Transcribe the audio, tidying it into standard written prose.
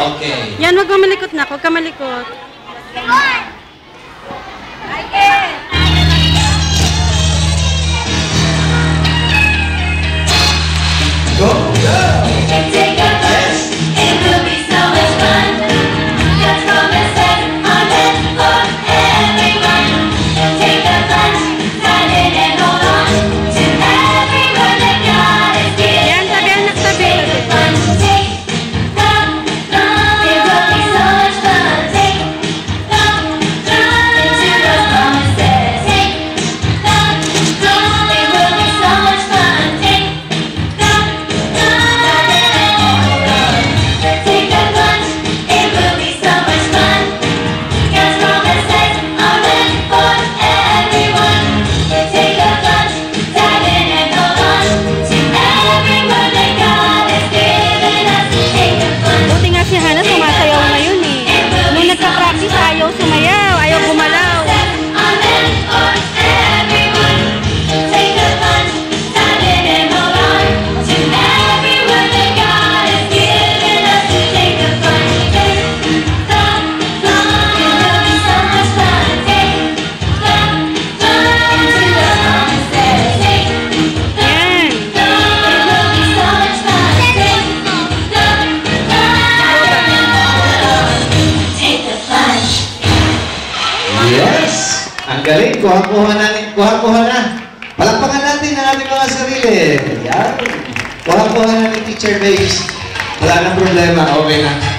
Okay. Yan, wag malikot na. Huwag ka malikot. Go! Take a bus. It will be so much fun. God's promises are meant for everyone. Take a plunge, dive in and hold on to every word that God has given. Yan, tabi anak, tabi. Take the plunge, take the plunge. It will be so much fun. Take the plunge into God's promises. Take the plunge. It will be so much fun. Take the Take a plunge, it will be so much fun. God's promises are meant for everyone. Take a plunge, dive in and hold on to every word that God has given us. Take a plunge. Buti nga si Hana sumasayaw na yun eh. Nung nagka-practice, ayaw sumayaw, ayaw gumalaw. Are meant for everyone. Take a plunge, dive in and hold on to every word that God has given us. Take a plunge, take the plunge. It will be so much fun. Take the plunge into the promises. Take the Yan. plunge. It will be so much fun. Take the plunge. Take the plunge. Yes! Ang galing. Kuha-kuha na. Palakpakan natin ang ating mga sarili. Yan. Kuha-kuha na ni Teacher Babes. Wala na problema. Okay na.